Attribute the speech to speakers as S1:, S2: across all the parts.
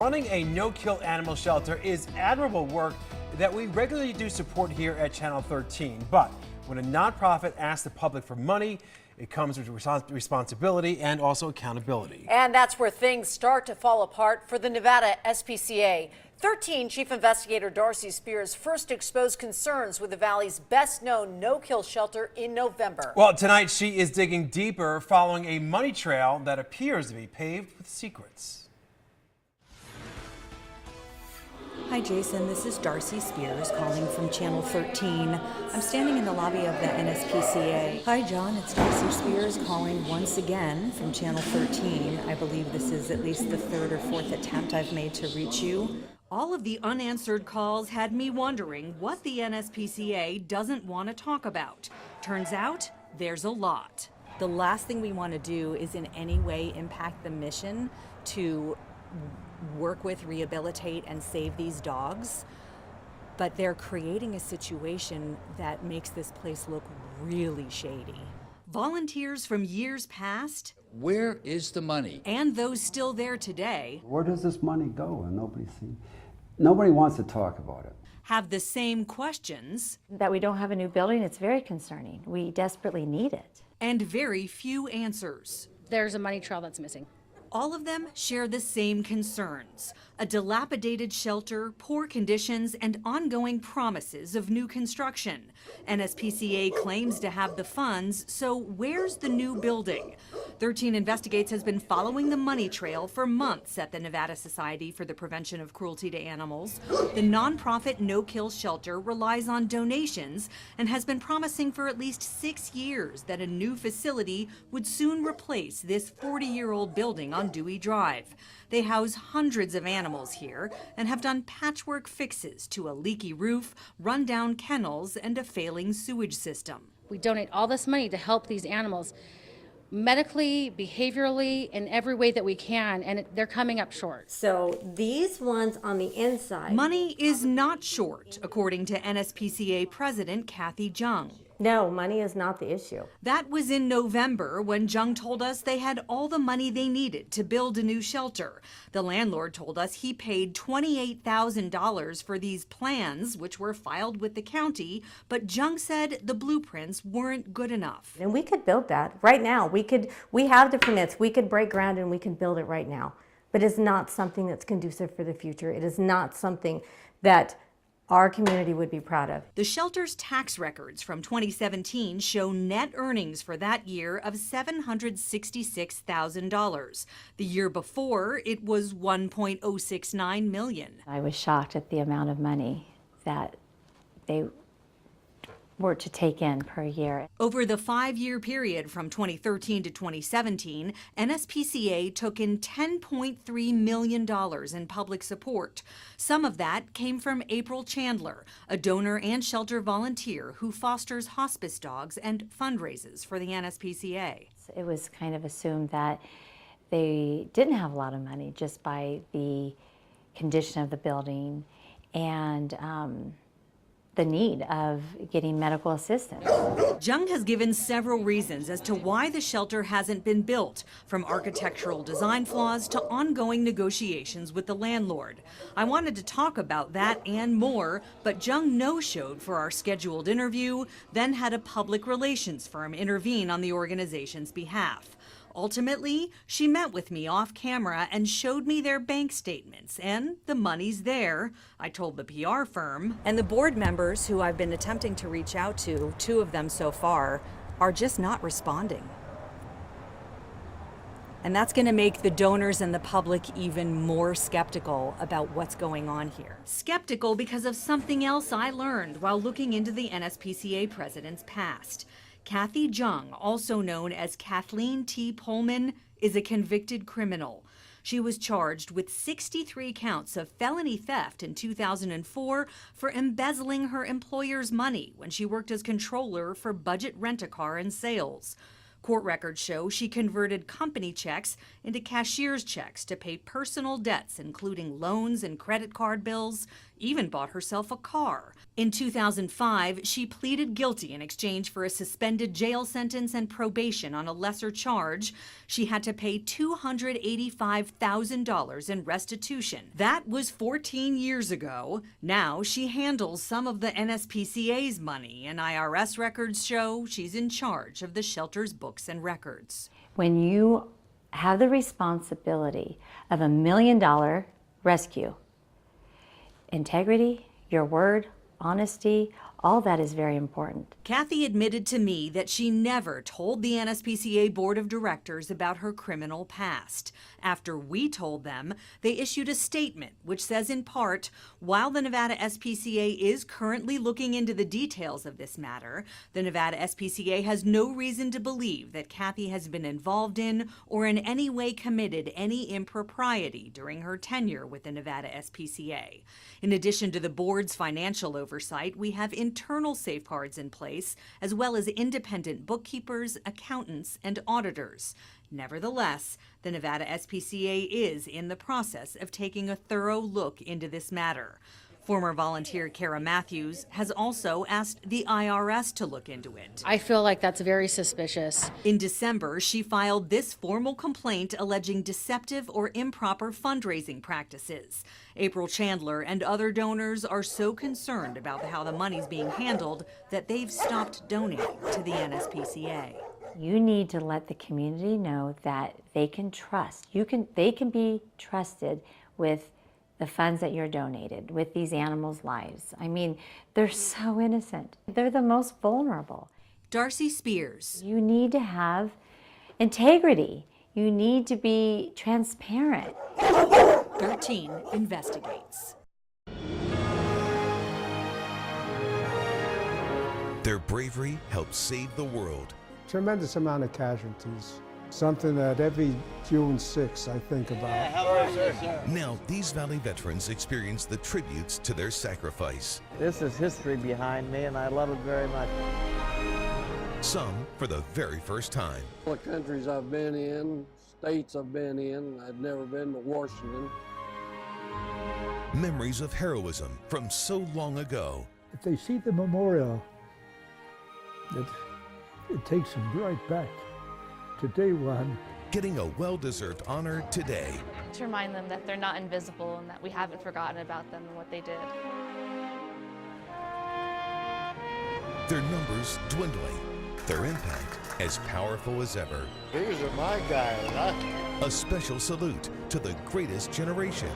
S1: Running a no-kill animal shelter is admirable work that we regularly do support here at Channel 13. But when a nonprofit asks the public for money, it comes with responsibility and also accountability.
S2: And that's where things start to fall apart for the Nevada SPCA. 13 Chief Investigator Darcy Spears first exposed concerns with the Valley's best-known no-kill shelter in November.
S1: Well, tonight she is digging deeper following a money trail that appears to be paved with secrets.
S3: Hi Jason, this is Darcy Spears calling from Channel 13. I'm standing in the lobby of the NSPCA. Hi John, it's Darcy Spears calling once again from Channel 13. I believe this is at least the third or fourth attempt I've made to reach you. All of the unanswered calls had me wondering what the NSPCA doesn't want to talk about. Turns out, there's a lot. The last thing we want to do is in any way impact the mission to work with, rehabilitate, and save these dogs, but they're creating a situation that makes this place look really shady. Volunteers from years past,
S4: where is the money?
S3: And those still there today,
S5: where does this money go? And nobody wants to talk about it.
S3: Have the same questions.
S6: That we don't have a new building, it's very concerning. We desperately need it.
S3: And very few answers.
S7: There's a money trail that's missing.
S3: All of them share the same concerns: a dilapidated shelter, poor conditions, and ongoing promises of new construction. NSPCA claims to have the funds, so where's the new building? 13 Investigates has been following the money trail for months at the Nevada Society for the Prevention of Cruelty to Animals. The nonprofit no-kill shelter relies on donations and has been promising for at least 6 years that a new facility would soon replace this 40-year-old building on Dewey Drive. They house hundreds of animals here and have done patchwork fixes to a leaky roof, run-down kennels, and a failing sewage system.
S7: We donate all this money to help these animals medically, behaviorally, in every way that we can, and they're coming up short.
S8: So these ones on the inside.
S3: Money is not short, according to NSPCA President Kathy Jung.
S8: No, money is not the issue.
S3: That was in November when Jung told us they had all the money they needed to build a new shelter. The landlord told us he paid $28,000 for these plans, which were filed with the county, but Jung said the blueprints weren't good enough.
S8: And we could build that right now. We have the permits. We could break ground and we can build it right now. But it's not something that's conducive for the future. It is not something that our community would be proud of.
S3: The shelter's tax records from 2017 show net earnings for that year of $766,000. The year before, it was $1.069 million.
S6: I was shocked at the amount of money that they were to take in per year.
S3: Over the 5-year period from 2013 to 2017, NSPCA took in $10.3 million in public support. Some of that came from April Chandler, a donor and shelter volunteer who fosters hospice dogs and fundraises for the NSPCA.
S6: It was kind of assumed that they didn't have a lot of money just by the condition of the building and the need of getting medical assistance.
S3: Jung has given several reasons as to why the shelter hasn't been built, from architectural design flaws to ongoing negotiations with the landlord. I wanted to talk about that and more, but Jung no-showed for our scheduled interview, then had a public relations firm intervene on the organization's behalf. Ultimately, she met with me off camera and showed me their bank statements, and the money's there, I told the PR firm. And the board members who I've been attempting to reach out to, 2 of them so far, are just not responding. And that's going to make the donors and the public even more skeptical about what's going on here. Skeptical because of something else I learned while looking into the NSPCA president's past. Kathy Jung, also known as Kathleen T. Pullman, is a convicted criminal. She was charged with 63 counts of felony theft in 2004 for embezzling her employer's money when she worked as controller for Budget Rent-A-Car and Sales. Court records show she converted company checks into cashier's checks to pay personal debts, including loans and credit card bills, even bought herself a car. In 2005, she pleaded guilty in exchange for a suspended jail sentence and probation on a lesser charge. She had to pay $285,000 in restitution. That was 14 years ago. Now she handles some of the NSPCA's money, and IRS records show she's in charge of the shelter's books and records.
S6: When you have the responsibility of $1 million rescue, integrity, your word, honesty, all that is very important.
S3: Kathy admitted to me that she never told the NSPCA Board of Directors about her criminal past. After we told them, they issued a statement which says in part, while the Nevada SPCA is currently looking into the details of this matter, the Nevada SPCA has no reason to believe that Kathy has been involved in or in any way committed any impropriety during her tenure with the Nevada SPCA. In addition to the board's financial oversight, we have internal safeguards in place, as well as independent bookkeepers, accountants, and auditors. Nevertheless, the Nevada SPCA is in the process of taking a thorough look into this matter. Former volunteer Kara Matthews has also asked the IRS to look into it.
S7: I feel like that's very suspicious.
S3: In December, she filed this formal complaint alleging deceptive or improper fundraising practices. April Chandler and other donors are so concerned about how the money's being handled that they've stopped donating to the NSPCA.
S6: You need to let the community know that they can trust. They can be trusted with the funds that you're donated, with these animals' lives. I mean, they're so innocent. They're the most vulnerable.
S3: Darcy Spears.
S6: You need to have integrity. You need to be transparent.
S3: 13 investigates.
S9: Their bravery helped save the world.
S10: Tremendous amount of casualties. Something that every June 6th I think about.
S9: Now, these Valley veterans experience the tributes to their sacrifice.
S11: This is history behind me, and I love it very much.
S9: Some for the very first time.
S12: The countries I've been in, states I've been in, I've never been to Washington.
S9: Memories of heroism from so long ago.
S10: If they see the memorial, it takes them right back to day one.
S9: Getting a well-deserved honor today.
S13: To remind them that they're not invisible and that we haven't forgotten about them and what they did.
S9: Their numbers dwindling, their impact as powerful as ever.
S12: These are my guys.
S9: A special salute to the greatest generation.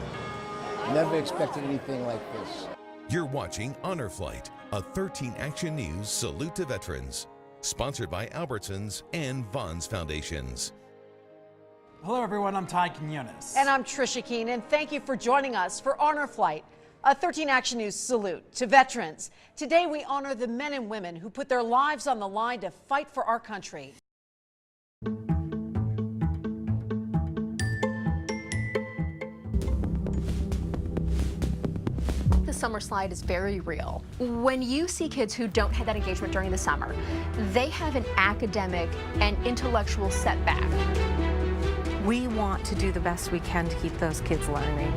S11: Never expected anything like this.
S9: You're watching Honor Flight, a 13 Action News salute to veterans. Sponsored by Albertsons and Vons Foundations.
S1: Hello, everyone. I'm Ty Quinones.
S2: And I'm Trisha Keene, and thank you for joining us for Honor Flight, a 13 Action News salute to veterans. Today, we honor the men and women who put their lives on the line to fight for our country.
S14: The summer slide is very real. When you see kids who don't have that engagement during the summer, they have an academic and intellectual setback.
S3: We want to do the best we can to keep those kids learning.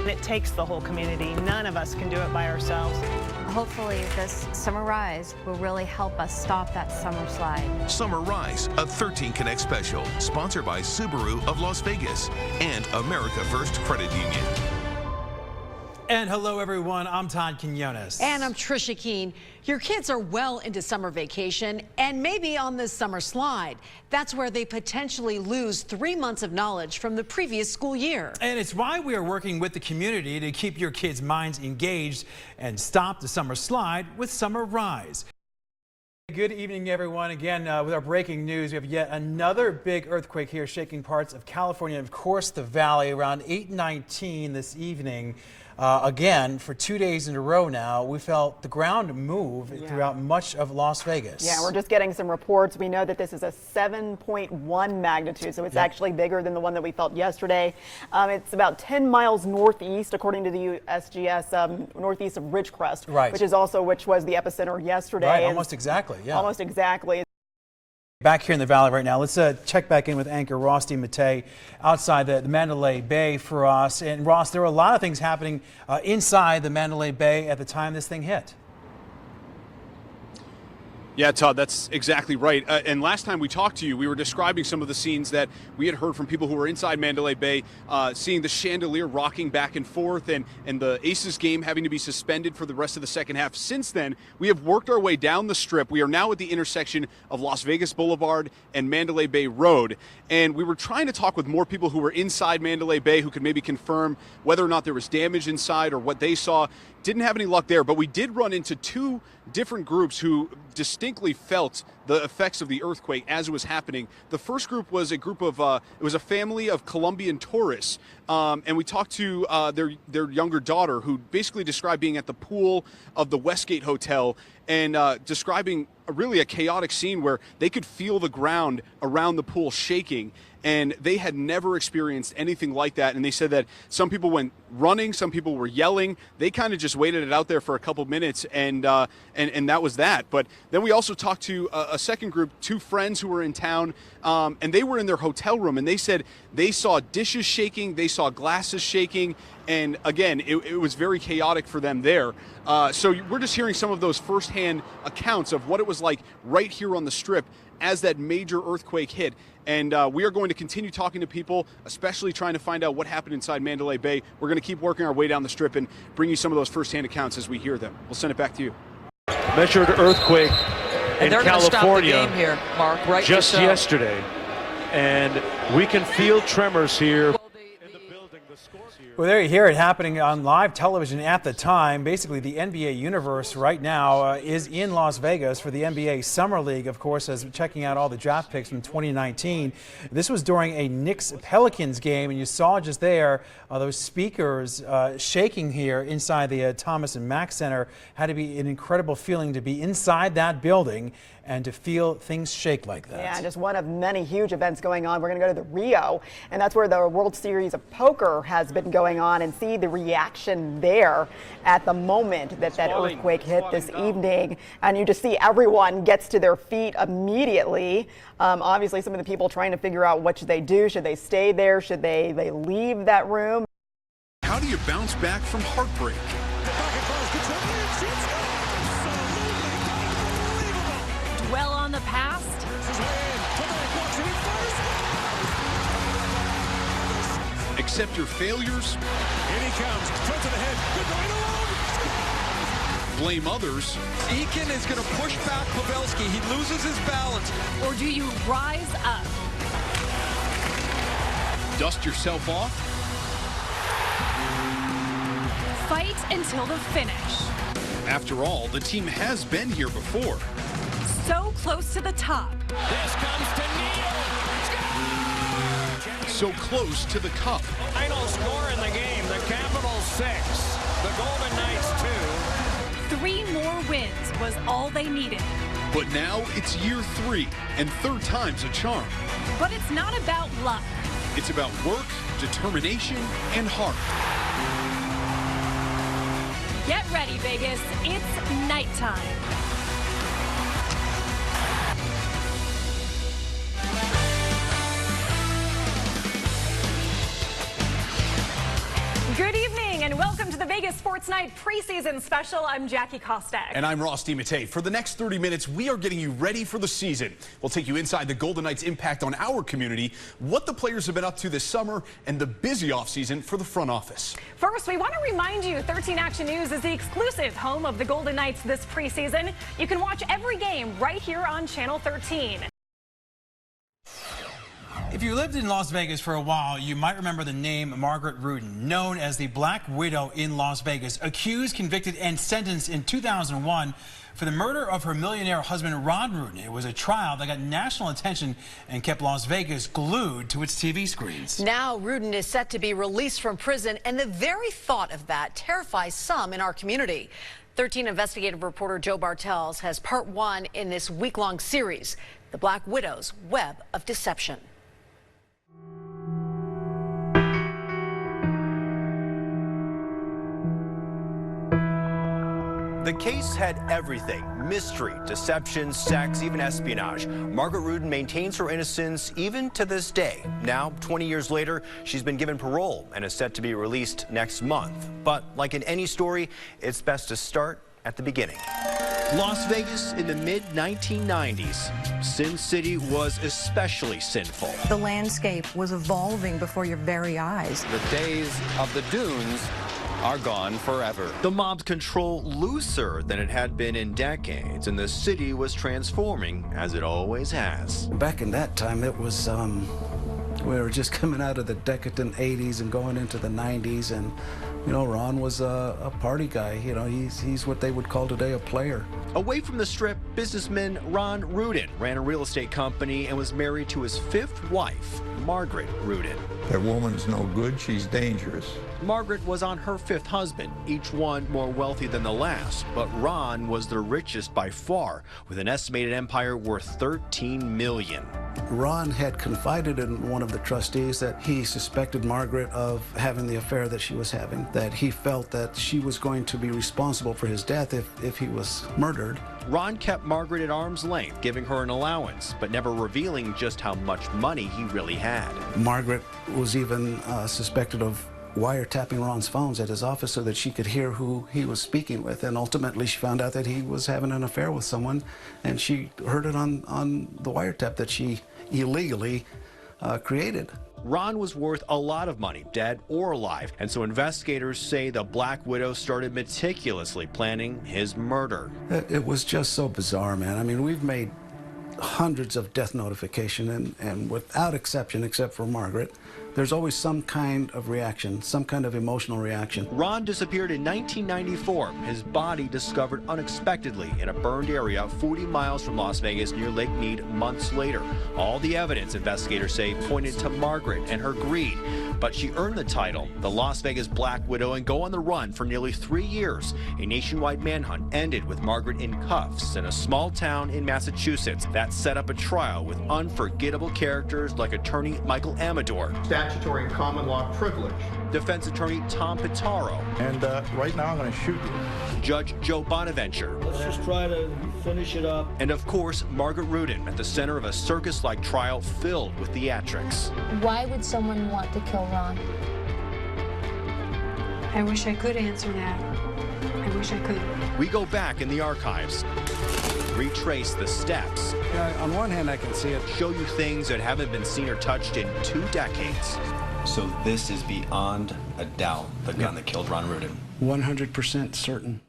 S15: It takes the whole community. None of us can do it by ourselves.
S16: Hopefully this Summer Rise will really help us stop that summer slide.
S9: Summer Rise, a 13 Connect special, sponsored by Subaru of Las Vegas and America First Credit Union.
S1: And hello, everyone. I'm Todd Quinones.
S2: And I'm Trisha Keene. Your kids are well into summer vacation and maybe on this summer slide. That's where they potentially lose 3 months of knowledge from the previous school year.
S1: And it's why we are working with the community to keep your kids' minds engaged and stop the summer slide with Summer Rise. Good evening, everyone. Again, with our breaking news, we have yet another big earthquake here shaking parts of California and, of course, the Valley around 8:19 this evening. Again, for 2 days in a row now, we felt the ground move throughout much of Las Vegas.
S15: Yeah, we're just getting some reports. We know that this is a 7.1 magnitude, so it's actually bigger than the one that we felt yesterday. It's about 10 miles northeast, according to the USGS, northeast of Ridgecrest, which was the epicenter yesterday.
S1: Right, almost exactly, yeah.
S15: Almost exactly.
S1: Back here in the Valley right now, let's check back in with anchor Ross DiMattei outside the Mandalay Bay for us. And Ross, there were a lot of things happening inside the Mandalay Bay at the time this thing hit.
S17: Yeah, Todd, that's exactly right. And last time we talked to you, we were describing some of the scenes that we had heard from people who were inside Mandalay Bay, seeing the chandelier rocking back and forth and the Aces game having to be suspended for the rest of the second half. Since then, we have worked our way down the strip. We are now at the intersection of Las Vegas Boulevard and Mandalay Bay Road. And we were trying to talk with more people who were inside Mandalay Bay who could maybe confirm whether or not there was damage inside or what they saw. Didn't have any luck there, but we did run into two different groups who distinctly felt the effects of the earthquake as it was happening. The first group was a group of, it was a family of Colombian tourists, and we talked to their younger daughter, who basically described being at the pool of the Westgate Hotel and describing really a chaotic scene where they could feel the ground around the pool shaking. And they had never experienced anything like that. And they said that some people went running, some people were yelling. They kind of just waited it out there for a couple minutes, and that was that. But then we also talked to a second group, two friends who were in town, and they were in their hotel room, and they said they saw dishes shaking, they saw glasses shaking, and again, it was very chaotic for them there. So we're just hearing some of those firsthand accounts of what it was like right here on the Strip as that major earthquake hit. And we are going to continue talking to people, especially trying to find out what happened inside Mandalay Bay. We're going to keep working our way down the Strip and bring you some of those firsthand accounts as we hear them. We'll send it back to you.
S18: Measured earthquake in
S19: they're
S18: California
S19: stop the game here, Mark, right
S18: just yesterday. And we can feel tremors here.
S1: Well, there you hear it happening on live television at the time. Basically, the NBA universe right now is in Las Vegas for the NBA Summer League, of course, as checking out all the draft picks from 2019. This was during a Knicks-Pelicans game, and you saw just there those speakers shaking here inside the Thomas and Mack Center. Had to be an incredible feeling to be inside that building and to feel things shake like that.
S15: Yeah, just one of many huge events going on. We're going to go to the Rio, and that's where the World Series of Poker has been going on, and see the reaction there at the moment that earthquake hit this evening. And you just see everyone gets to their feet immediately. Obviously, some of the people trying to figure out what should they do. Should they stay there? Should they leave that room?
S17: How do you bounce back from heartbreak?
S20: Dwell on the past.
S17: Accept your failures.
S21: In he comes, front to the head, good
S17: Blame others.
S21: Eakin is going to push back Pavelski. He loses his balance.
S20: Or do you rise up?
S17: Dust yourself off.
S20: Fight until the finish.
S17: After all, the team has been here before.
S20: So close to the top.
S21: This comes to Neal.
S17: So close to the cup.
S21: Final score in the game, the Capitals 6, the Golden Knights 2.
S20: 3 more wins was all they needed.
S17: But now it's year 3, and third time's a charm.
S20: But it's not about luck.
S17: It's about work, determination, and heart.
S20: Get ready, Vegas. It's nighttime. Good evening and welcome to the Vegas Sports Night preseason special. I'm Jackie Kostek.
S22: And I'm Ross DiMattei. For the next 30 minutes, we are getting you ready for the season. We'll take you inside the Golden Knights' impact on our community, what the players have been up to this summer, and the busy offseason for the front office.
S20: First, we want to remind you 13 Action News is the exclusive home of the Golden Knights this preseason. You can watch every game right here on Channel 13.
S1: If you lived in Las Vegas for a while, you might remember the name Margaret Rudin, known as the Black Widow in Las Vegas, accused, convicted, and sentenced in 2001 for the murder of her millionaire husband, Ron Rudin. It was a trial that got national attention and kept Las Vegas glued to its TV screens.
S2: Now Rudin is set to be released from prison, and the very thought of that terrifies some in our community. 13 investigative reporter Joe Bartels has part 1 in this week-long series, The Black Widow's Web of Deception.
S4: The case had everything: mystery, deception, sex, even espionage. Margaret Rudin maintains her innocence even to this day. Now, 20 years later, she's been given parole and is set to be released next month. But like in any story, it's best to start at the beginning. Las Vegas in the mid-1990s. Sin City was especially sinful.
S19: The landscape was evolving before your very eyes.
S4: The days of the dunes are gone forever. The mob's control looser than it had been in decades, and the city was transforming as it always has.
S23: Back in that time, it was, we were just coming out of the decadent 80s and going into the 90s, and you know, Ron was a party guy. You know, he's what they would call today a player.
S4: Away from the Strip, businessman Ron Rudin ran a real estate company and was married to his 5th wife, Margaret Rudin.
S24: That woman's no good, she's dangerous.
S4: Margaret was on her 5th husband, each one more wealthy than the last, but Ron was the richest by far, with an estimated empire worth $13 million.
S23: Ron had confided in one of the trustees that he suspected Margaret of having the affair that she was having, that he felt that she was going to be responsible for his death if he was murdered.
S4: Ron kept Margaret at arm's length, giving her an allowance, but never revealing just how much money he really had.
S23: Margaret was even suspected of wiretapping Ron's phones at his office so that she could hear who he was speaking with, and ultimately she found out that he was having an affair with someone, and she heard it on the wiretap that she illegally created.
S4: Ron was worth a lot of money, dead or alive, and so investigators say the Black Widow started meticulously planning his murder.
S23: It was just so bizarre, man. I mean, we've made hundreds of death notifications, and without exception, except for Margaret, there's always some kind of reaction, some kind of emotional reaction.
S4: Ron disappeared in 1994. His body discovered unexpectedly in a burned area 40 miles from Las Vegas near Lake Mead months later. All the evidence, investigators say, pointed to Margaret and her greed. But she earned the title, the Las Vegas Black Widow, and go on the run for nearly 3 years. A nationwide manhunt ended with Margaret in cuffs in a small town in Massachusetts. That set up a trial with unforgettable characters like attorney Michael Amador,
S25: statutory and common law privilege,
S4: defense attorney Tom Pitaro,
S25: and right now I'm going to shoot you,
S4: Judge Joe Bonaventure.
S26: Let's just try to finish it up.
S4: And of course, Margaret Rudin at the center of a circus-like trial filled with theatrics.
S27: Why would someone want to kill Ron?
S28: I wish I could answer that. I wish I could.
S4: We go back in the archives, retrace the steps.
S23: Yeah, on one hand, I can see it.
S4: Show you things that haven't been seen or touched in 2 decades.
S29: So this is beyond a doubt the gun that killed Ron Rudin.
S23: 100% certain.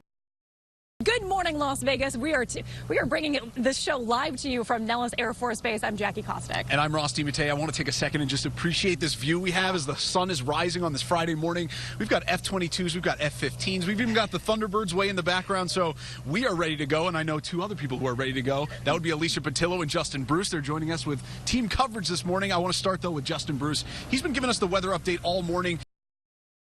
S20: Good morning, Las Vegas. We are bringing this show live to you from Nellis Air Force Base. I'm Jackie Kostick.
S17: And I'm Ross DiMattei. I want to take a second and just appreciate this view we have as the sun is rising on this Friday morning. We've got F-22s, we've got F-15s, we've even got the Thunderbirds way in the background, so we are ready to go, and I know 2 other people who are ready to go. That would be Alicia Patillo and Justin Bruce. They're joining us with team coverage this morning. I want to start, though, with Justin Bruce. He's been giving us the weather update all morning.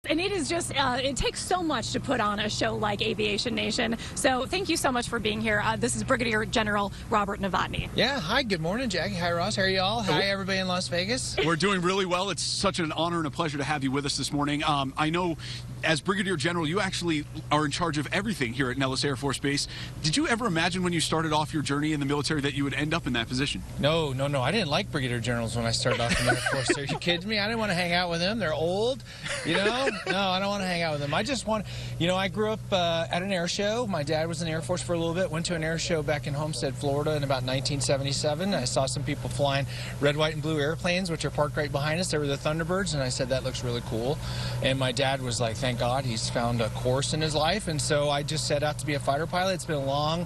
S20: And it is just, it takes so much to put on a show like Aviation Nation. So thank you so much for being here. This is Brigadier General Robert Novotny.
S30: Yeah, hi, good morning, Jackie. Hi, Ross. How are y'all? Hi, everybody in Las Vegas.
S17: We're doing really well. It's such an honor and a pleasure to have you with us this morning. I know as Brigadier General, you actually are in charge of everything here at Nellis Air Force Base. Did you ever imagine when you started off your journey in the military that you would end up in that position?
S30: No. I didn't like Brigadier Generals when I started off in the Air Force. Are you kidding me? I didn't want to hang out with them. They're old, you know? No, I don't want to hang out with them. I just want, you know, I grew up at an air show. My dad was in the Air Force for a little bit, went to an air show back in Homestead, Florida in about 1977. I saw some people flying red, white, and blue airplanes, which are parked right behind us. They were the Thunderbirds, and I said, that looks really cool. And my dad was like, thank God he's found a course in his life. And so I just set out to be a fighter pilot. It's been a long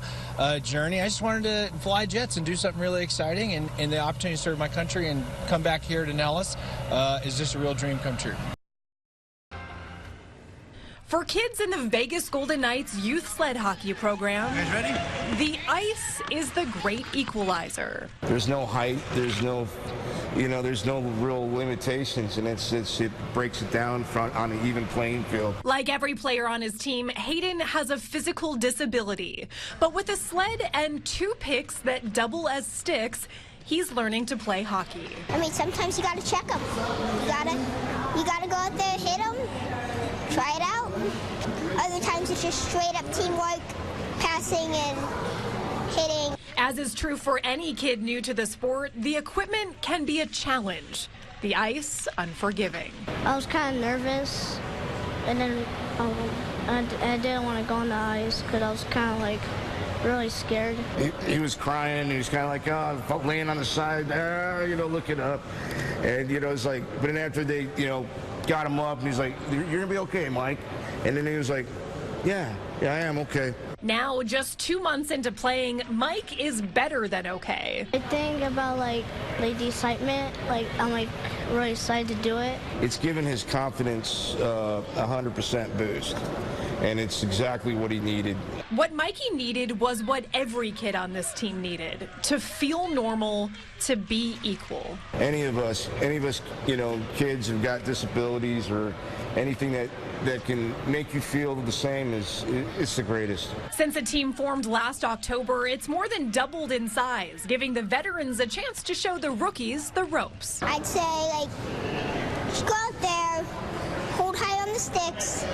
S30: journey. I just wanted to fly jets and do something really exciting. And the opportunity to serve my country and come back here to Nellis is just a real dream come true.
S20: For kids in the Vegas Golden Knights youth sled hockey program,
S30: you guys ready?
S20: The ice is the great equalizer.
S31: There's no height, there's no, there's no real limitations, and it breaks it down on an even playing field.
S20: Like every player on his team, Hayden has a physical disability. But with a sled and 2 picks that double as sticks, he's learning to play hockey.
S32: I mean, sometimes you gotta check them. You gotta go out there, hit them, try it out. Other times it's just straight up teamwork. practicing and hitting.
S20: As is true for any kid new to the sport, the equipment can be a challenge. The ice, unforgiving.
S32: I was kind of nervous, and then I didn't want to go on the ice because I was kind of like really scared.
S31: He was crying. He was kind of like, oh, laying on the side there, looking up. And, it's like, but then after they, got him up, and he's like, you're going to be okay, Mike. And then he was like, yeah, I am okay.
S20: Now, just 2 months into playing, Mike is better than okay.
S32: I think about like the excitement, I'm really excited to do it.
S31: It's given his confidence 100% boost, and it's exactly what he needed.
S20: What Mikey needed was what every kid on this team needed: to feel normal, to be equal.
S31: Any of us, kids who've got disabilities or anything that can make you feel the same it's the greatest.
S20: Since the team formed last October, it's more than doubled in size, giving the veterans a chance to show the rookies the ropes.
S32: I'd say, just go out there, hold high on the sticks,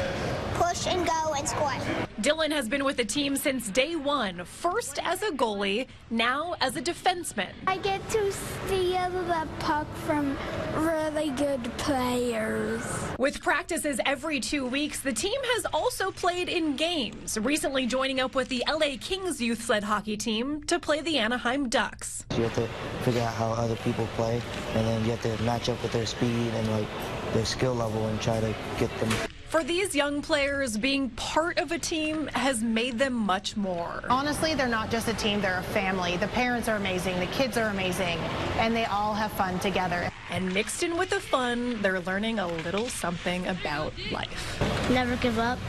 S32: push and go and score.
S20: Dylan has been with the team since day one, first as a goalie, now as a defenseman.
S27: I get to steal the puck from really good players.
S20: With practices every 2 weeks, the team has also played in games, recently joining up with the LA Kings youth sled hockey team to play the Anaheim Ducks.
S3: You have to figure out how other people play, and then you have to match up with their speed and their skill level and try to get them.
S20: For these young players, being part of a team has made them much more.
S5: Honestly, they're not just a team, they're a family. The parents are amazing, the kids are amazing, and they all have fun together.
S20: And mixed in with the fun, they're learning a little something about life.
S32: Never give up.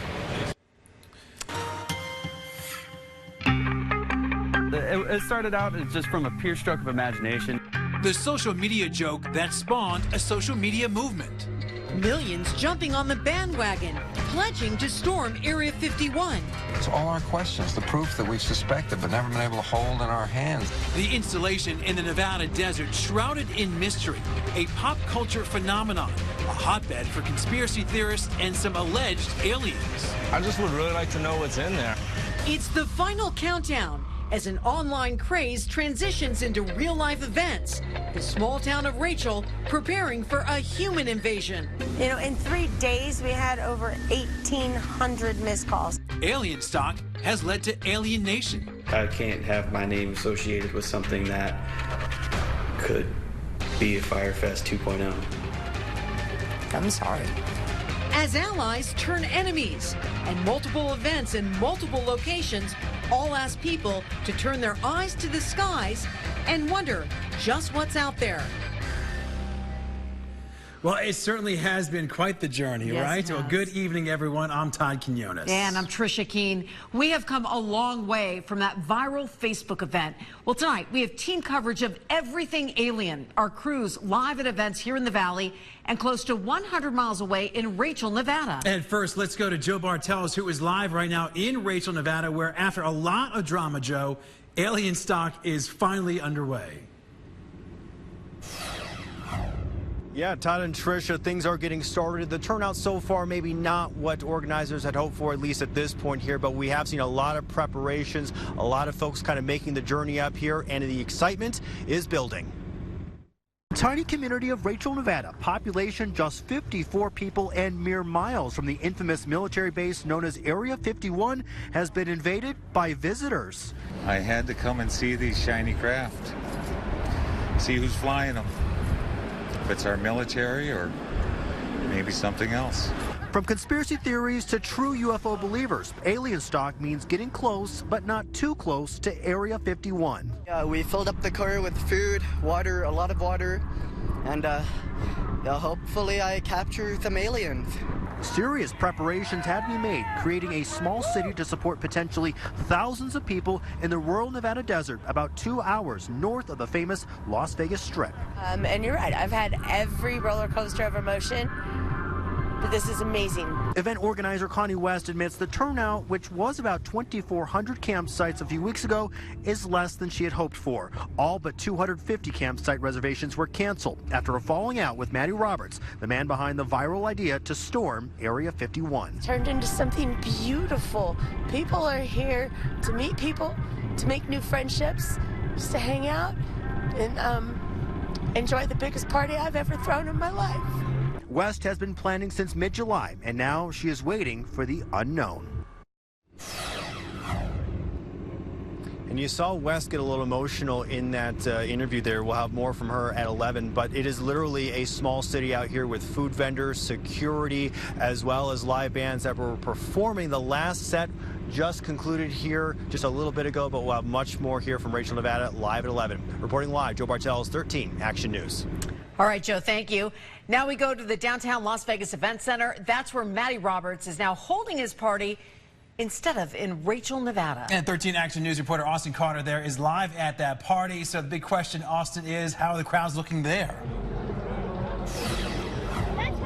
S6: It started out as just from a pure stroke of imagination.
S7: The social media joke that spawned a social media movement.
S8: Millions jumping on the bandwagon, pledging to storm Area 51.
S9: It's all our questions, the proof that we've suspected but never been able to hold in our hands.
S7: The installation in the Nevada desert shrouded in mystery, a pop culture phenomenon, a hotbed for conspiracy theorists and some alleged aliens.
S9: I just would really like to know what's in there.
S8: It's the final countdown as an online craze transitions into real-life events. The small town of Rachel preparing for a human invasion.
S10: In 3 days, we had over 1,800 missed calls.
S7: Alien stock has led to alienation.
S29: I can't have my name associated with something that could be a Firefest 2.0.
S8: I'm sorry. As allies turn enemies, and multiple events in multiple locations all ask people to turn their eyes to the skies and wonder just what's out there.
S1: Well, it certainly has been quite the journey, right? Well, good evening, everyone. I'm Todd Quinones.
S8: And I'm Trisha Keene. We have come a long way from that viral Facebook event. Well, tonight we have team coverage of everything alien. Our crews live at events here in the Valley and close to 100 miles away in Rachel, Nevada.
S1: And first, let's go to Joe Bartels, who is live right now in Rachel, Nevada, where after a lot of drama, Joe, alien stock is finally underway.
S4: Yeah, Todd and Tricia, things are getting started. The turnout so far, maybe not what organizers had hoped for, at least at this point here, but we have seen a lot of preparations, a lot of folks kind of making the journey up here, and the excitement is building. Tiny community of Rachel, Nevada, population just 54 people and mere miles from the infamous military base known as Area 51 has been invaded by visitors.
S11: I had to come and see these shiny craft, see who's flying them. If it's our military or maybe something else.
S4: From conspiracy theories to true UFO believers, alien stock means getting close, but not too close to Area 51.
S3: We filled up the car with food, water, a lot of water, and hopefully I capture some aliens.
S4: Serious preparations had to be made, creating a small city to support potentially thousands of people in the rural Nevada desert, about 2 hours north of the famous Las Vegas Strip.
S10: And you're right, I've had every roller coaster of emotion, but this is amazing.
S4: Event organizer Connie West admits the turnout, which was about 2,400 campsites a few weeks ago, is less than she had hoped for. All but 250 campsite reservations were canceled after a falling out with Matty Roberts, the man behind the viral idea to storm Area 51.
S10: Turned into something beautiful. People are here to meet people, to make new friendships, just to hang out and enjoy the biggest party I've ever thrown in my life.
S4: West has been planning since mid-July, and now she is waiting for the unknown. And you saw West get a little emotional in that interview there. We'll have more from her at 11, but it is literally a small city out here with food vendors, security, as well as live bands that were performing. The last set just concluded here just a little bit ago, but we'll have much more here from Rachel, Nevada, live at 11. Reporting live, Joe Bartels, 13 Action News.
S8: All right, Joe, thank you. Now we go to the downtown Las Vegas Event Center. That's where Matty Roberts is now holding his party instead of in Rachel, Nevada.
S1: And 13 Action News reporter Austin Carter there is live at that party. So the big question, Austin, is how are the crowds looking there?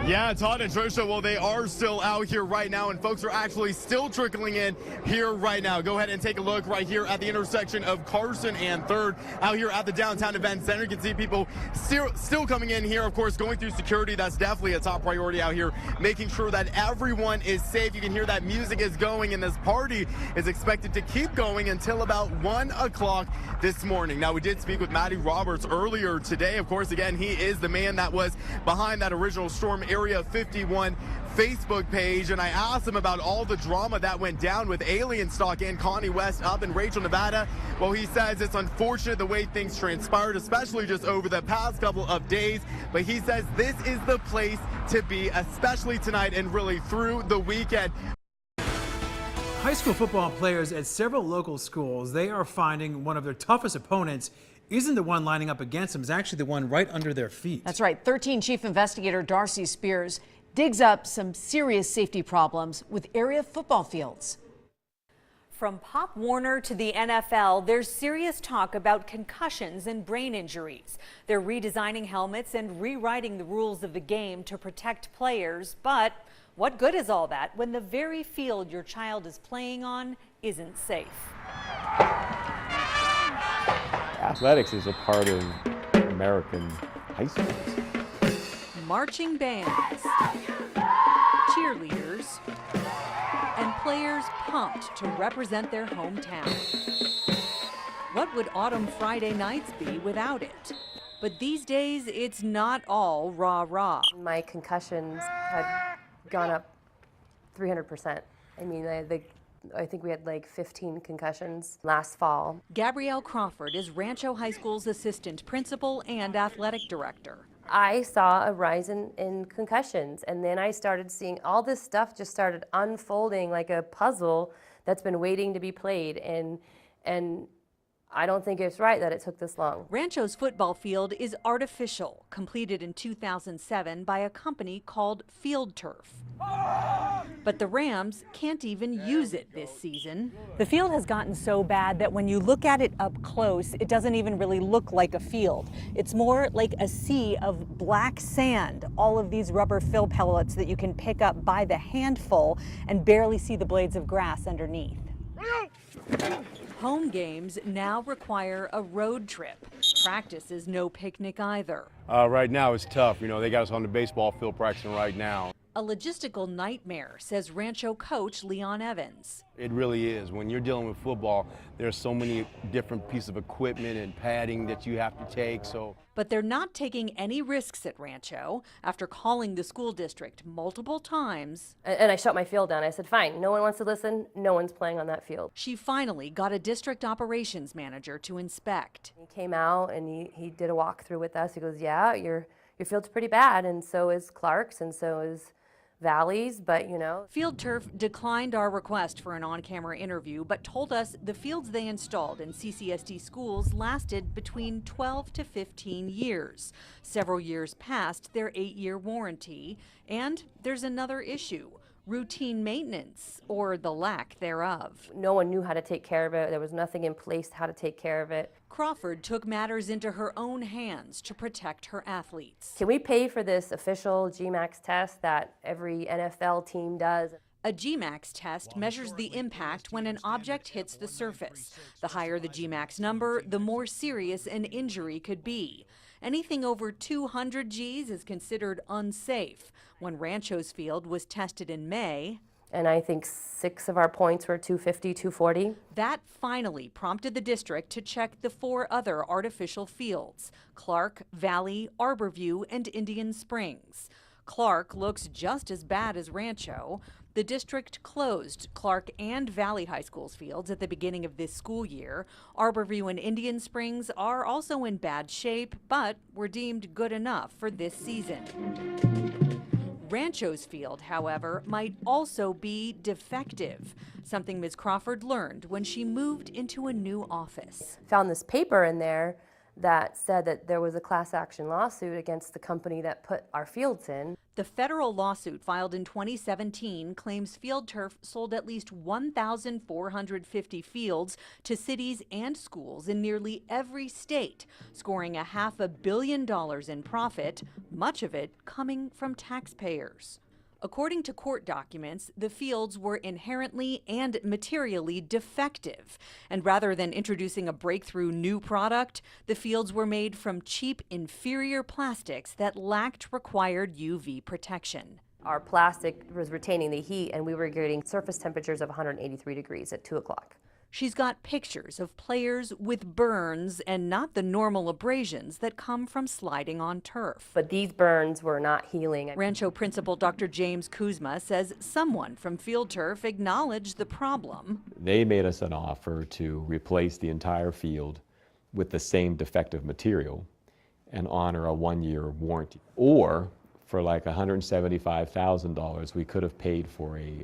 S2: Yeah, Todd and Trisha, well, they are still out here right now, and folks are actually still trickling in here right now. Go ahead and take a look right here at the intersection of Carson and 3rd, out here at the downtown event center. You can see people still coming in here, of course, going through security. That's definitely a top priority out here, making sure that everyone is safe. You can hear that music is going, and this party is expected to keep going until about 1 o'clock this morning. Now, we did speak with Matty Roberts earlier today. Of course, again, he is the man that was behind that original storm Area 51 Facebook page, and I asked him about all the drama that went down with Alien Stock and Connie West up in Rachel, Nevada. Well, he says it's unfortunate the way things transpired, especially just over the past couple of days, but he says this is the place to be, especially tonight and really through the weekend.
S1: High school football players at several local schools, they are finding one of their toughest opponents isn't the one lining up against them, it's actually the one right under their feet.
S8: That's right. 13 Chief Investigator Darcy Spears digs up some serious safety problems with area football fields.
S12: From Pop Warner to the NFL, there's serious talk about concussions and brain injuries. They're redesigning helmets and rewriting the rules of the game to protect players. But what good is all that when the very field your child is playing on isn't safe?
S13: Athletics is a part of American high schools.
S12: Marching bands, cheerleaders, and players pumped to represent their hometown. What would autumn Friday nights be without it? But these days, it's not all rah-rah.
S14: My concussions had gone up 300%. I mean, I think we had like 15 concussions last fall.
S12: Gabrielle Crawford is Rancho High School's assistant principal and athletic director.
S14: I saw a rise in concussions, and then I started seeing all this stuff just started unfolding like a puzzle that's been waiting to be played, and I don't think it's right that it took this long.
S12: Rancho's football field is artificial, completed in 2007 by a company called Field Turf. But the Rams can't even use it this season.
S15: The field has gotten so bad that when you look at it up close, it doesn't even really look like a field. It's more like a sea of black sand, all of these rubber fill pellets that you can pick up by the handful and barely see the blades of grass underneath.
S12: Home games now require a road trip. Practice is no picnic either.
S13: Right now it's tough. You know, they got us on the baseball field practicing right now.
S12: A logistical nightmare, says Rancho coach Leon Evans.
S13: It really is. When you're dealing with football, there's so many different pieces of equipment and padding that you have to take.
S12: But they're not taking any risks at Rancho. After calling the school district multiple times.
S14: And I shut my field down. I said, fine, no one wants to listen. No one's playing on that field.
S12: She finally got a district operations manager to inspect.
S14: He came out and he did a walkthrough with us. He goes, yeah, your field's pretty bad, and so is Clark's, and so is Valley's, but you know.
S12: Field Turf declined our request for an on-camera interview, but told us the fields they installed in CCSD schools lasted between 12 to 15 years, several years past their 8-year warranty. And there's another issue. routine maintenance, or the lack thereof.
S14: No one knew how to take care of it. There was nothing in place how to take care of it.
S12: Crawford took matters into her own hands to protect her athletes.
S14: Can we pay for this official GMAX test that every NFL team does?
S12: A GMAX test measures the impact when an object hits the surface. The higher the GMAX number, the more serious an injury could be. Anything over 200 Gs is considered unsafe. When Rancho's field was tested in May,
S14: and I think 6 of our points were 250, 240.
S12: That finally prompted the district to check the 4 other artificial fields: Clark, Valley, Arborview, and Indian Springs. Clark looks just as bad as Rancho. The district closed Clark and Valley High School's fields at the beginning of this school year. Arborview and Indian Springs are also in bad shape, but were deemed good enough for this season. Rancho's field, however, might also be defective, something Ms. Crawford learned when she moved into a new office.
S14: Found this paper in there that said that there was a class action lawsuit against the company that put our fields in.
S12: The federal lawsuit filed in 2017 claims Field Turf sold at least 1,450 fields to cities and schools in nearly every state, scoring $500 million in profit, much of it coming from taxpayers. According to court documents, the fields were inherently and materially defective. And rather than introducing a breakthrough new product, the fields were made from cheap, inferior plastics that lacked required UV protection.
S14: Our plastic was retaining the heat, and we were getting surface temperatures of 183 degrees at 2 o'clock.
S12: She's got pictures of players with burns and not the normal abrasions that come from sliding on turf.
S14: But these burns were not healing.
S12: Rancho principal Dr. James Kuzma says someone from Field Turf acknowledged the problem.
S16: They made us an offer to replace the entire field with the same defective material and honor a 1-year warranty. Or for like $175,000, we could have paid for an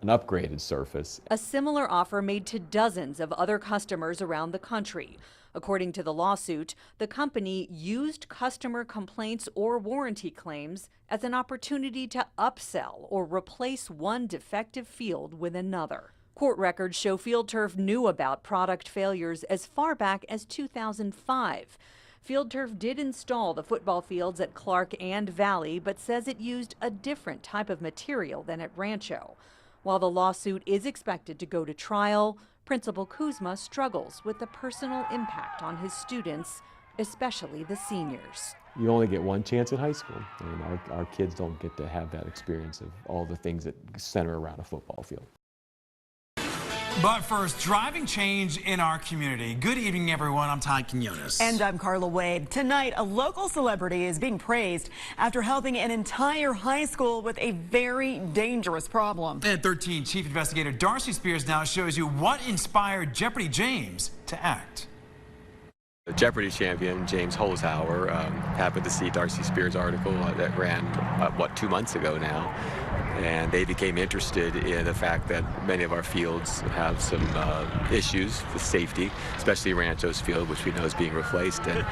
S16: upgraded surface.
S12: A similar offer made to dozens of other customers around the country. According to the lawsuit, the company used customer complaints or warranty claims as an opportunity to upsell or replace one defective field with another. Court records show Field Turf knew about product failures as far back as 2005. Field Turf did install the football fields at Clark and Valley, but says it used a different type of material than at Rancho. While the lawsuit is expected to go to trial, Principal Kuzma struggles with the personal impact on his students, especially the seniors.
S16: You only get one chance at high school, and our kids don't get to have that experience of all the things that center around a football field.
S7: But first, driving change in our community. Good evening, everyone. I'm Ty Quinones.
S17: And I'm Carla Wade. Tonight, a local celebrity is being praised after helping an entire high school with a very dangerous problem.
S7: At 13, Chief Investigator Darcy Spears now shows you what inspired Jeopardy James to act.
S18: The Jeopardy champion, James Holzhauer, happened to see Darcy Spears' article that ran, 2 months ago now. And they became interested in the fact that many of our fields have some issues with safety, especially Rancho's field, which we know is being replaced. And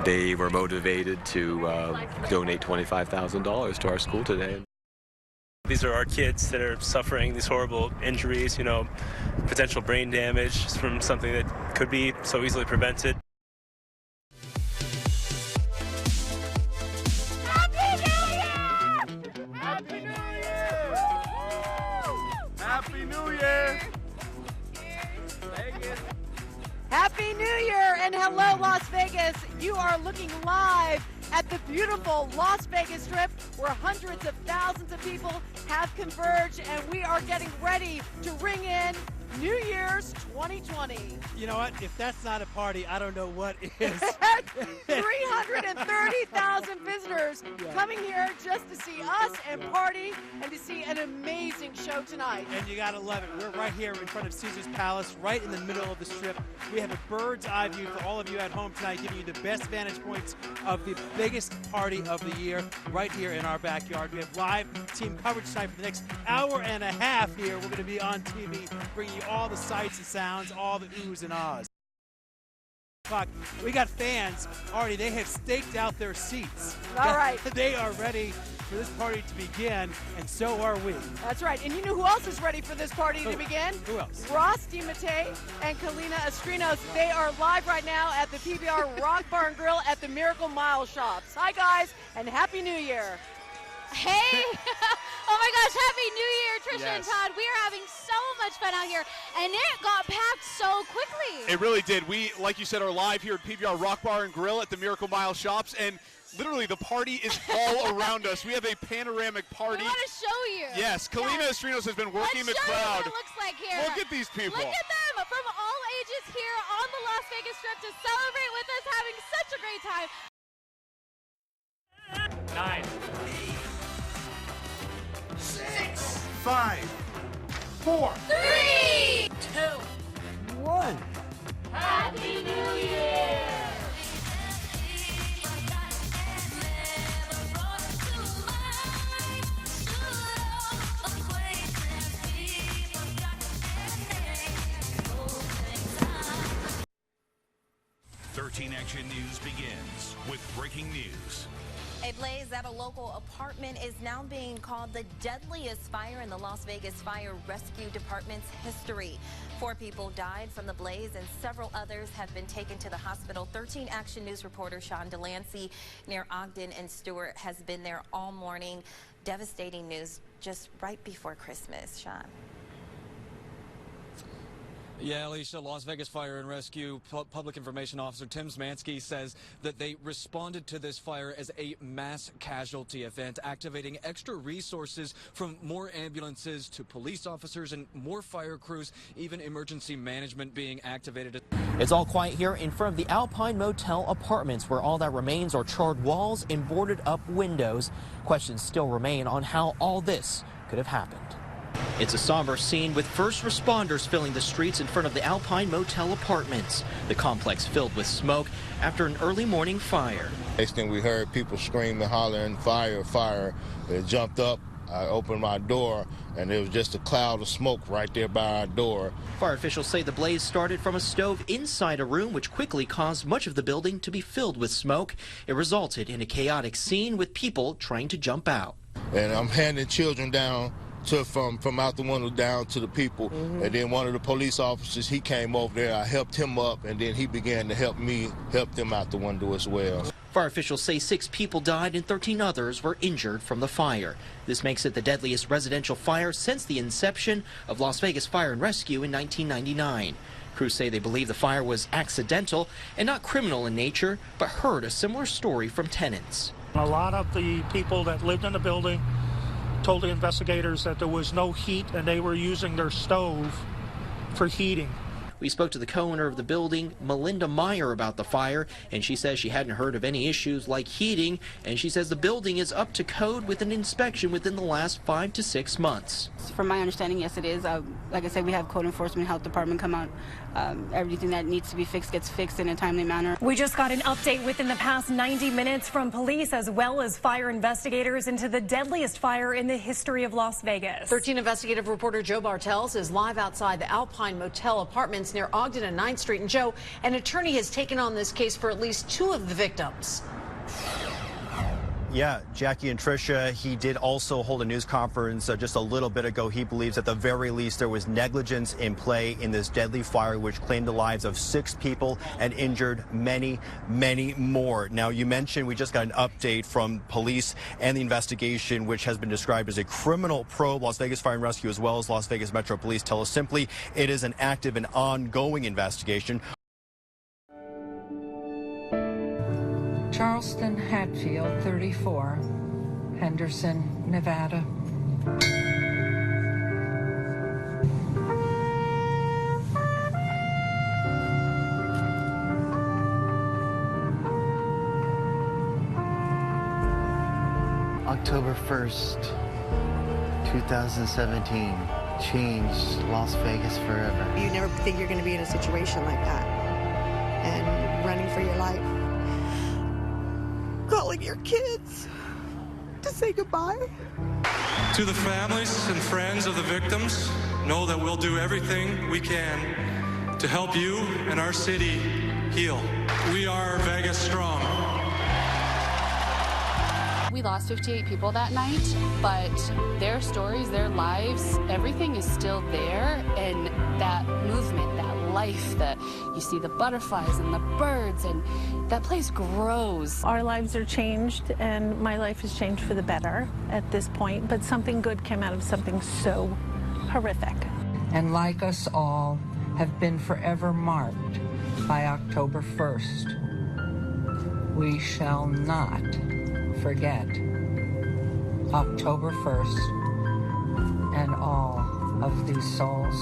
S18: they were motivated to donate $25,000 to our school today.
S19: These are our kids that are suffering these horrible injuries, potential brain damage from something that could be so easily prevented.
S21: Happy New Year!
S8: Happy New Year and hello, Las Vegas. You are looking live at the beautiful Las Vegas Strip where hundreds of thousands of people have converged, and we are getting ready to ring in New Year's 2020.
S1: You know what? If that's not a party, I don't know what is.
S8: 330,000 visitors coming here just to see us and party and to see an amazing show tonight.
S1: And you gotta love it. We're right here in front of Caesar's Palace, right in the middle of the strip. We have a bird's eye view for all of you at home tonight, giving you the best vantage points of the biggest party of the year right here in our backyard. We have live team coverage tonight for the next hour and a half here. We're gonna be on TV, bringing you all the sights and sounds, all the oohs and ahs. We got fans already. They have staked out their seats.
S8: All right.
S1: They are ready for this party to begin, and so are we.
S5: That's right. And you know who else is ready for this party to begin?
S1: Who else?
S5: Ross DiMattei and Kalina Estrinos. They are live right now at the PBR Rock Bar and Grill at the Miracle Mile Shops. Hi, guys, and Happy New Year.
S20: Hey! Oh my gosh, Happy New Year, Trisha and Todd. We are having so much fun out here, and it got packed so quickly.
S22: It really did. We, like you said, are live here at PBR Rock Bar and Grill at the Miracle Mile Shops, and literally the party is all around us. We have a panoramic party.
S20: I want to show you.
S22: Yes, Kalina Estrinos has been working the crowd.
S20: Let's show you what it looks like here.
S22: Look at these people.
S20: Look at them from all ages here on the Las Vegas Strip to celebrate with us, having such a great time.
S21: 9,
S23: 6,
S21: 5, 4,
S20: 3,
S23: 2, 1.
S20: Happy New Year!
S24: Action News begins with breaking news.
S25: A blaze at a local apartment is now being called the deadliest fire in the Las Vegas Fire Rescue Department's history. 4 people died from the blaze and several others have been taken to the hospital. 13 Action News reporter Sean Delancey near Ogden and Stewart has been there all morning. Devastating news just right before Christmas. Sean.
S26: Yeah, Alicia, Las Vegas Fire and Rescue Public Information Officer Tim Zmansky says that they responded to this fire as a mass casualty event, activating extra resources from more ambulances to police officers and more fire crews, even emergency management being activated.
S27: It's all quiet here in front of the Alpine Motel apartments, where all that remains are charred walls and boarded up windows. Questions still remain on how all this could have happened. It's a somber scene with first responders filling the streets in front of the Alpine Motel apartments. The complex filled with smoke after an early morning fire.
S28: Next thing we heard, people screaming, hollering, fire, fire. They jumped up. I opened my door, and there was just a cloud of smoke right there by our door.
S27: Fire officials say the blaze started from a stove inside a room, which quickly caused much of the building to be filled with smoke. It resulted in a chaotic scene with people trying to jump out.
S28: And I'm handing children down from out the window down to the people. And then one of the police officers, he came over there. I helped him up, and then he began to help me help them out the window as well.
S27: Fire officials say 6 people died and 13 others were injured from the fire. This makes it the deadliest residential fire since the inception of Las Vegas Fire and Rescue in 1999. Crews say they believe the fire was accidental and not criminal in nature, but heard a similar story from tenants.
S30: A lot of the people that lived in the building told the investigators that there was no heat and they were using their stove for heating.
S27: We spoke to the co-owner of the building, Melinda Meyer, about the fire, and she says she hadn't heard of any issues like heating, and she says the building is up to code with an inspection within the last 5 to 6 months.
S31: From my understanding, yes, it is. Like I said, we have code enforcement, health department come out. Everything that needs to be fixed gets fixed in a timely manner.
S32: We just got an update within the past 90 minutes from police as well as fire investigators into the deadliest fire in the history of Las Vegas.
S8: 13 investigative reporter Joe Bartels is live outside the Alpine Motel apartments near Ogden and 9th Street. And Joe, an attorney has taken on this case for at least 2 of the victims.
S33: Yeah, Jackie and Tricia, he did also hold a news conference just a little bit ago. He believes at the very least there was negligence in play in this deadly fire, which claimed the lives of 6 people and injured many, many more. Now, you mentioned we just got an update from police and the investigation, which has been described as a criminal probe. Las Vegas Fire and Rescue, as well as Las Vegas Metro Police, tell us simply it is an active and ongoing investigation.
S34: Charleston Hatfield, 34, Henderson, Nevada.
S35: October 1st, 2017, changed Las Vegas forever.
S36: You never think you're going to be in a situation like that and running for your life. Calling your kids to say goodbye.
S37: To the families and friends of the victims, know that we'll do everything we can to help you and our city heal. We are Vegas Strong.
S2: we lost 58 people that night, but their stories, their lives, everything is still there. And that movement, that life, that you see the butterflies and the birds, and that place grows.
S32: Our lives are changed, and my life has changed for the better at this point, but something good came out of something so horrific.
S34: And like us all, have been forever marked by October 1st. We shall not forget October 1st and all of these souls.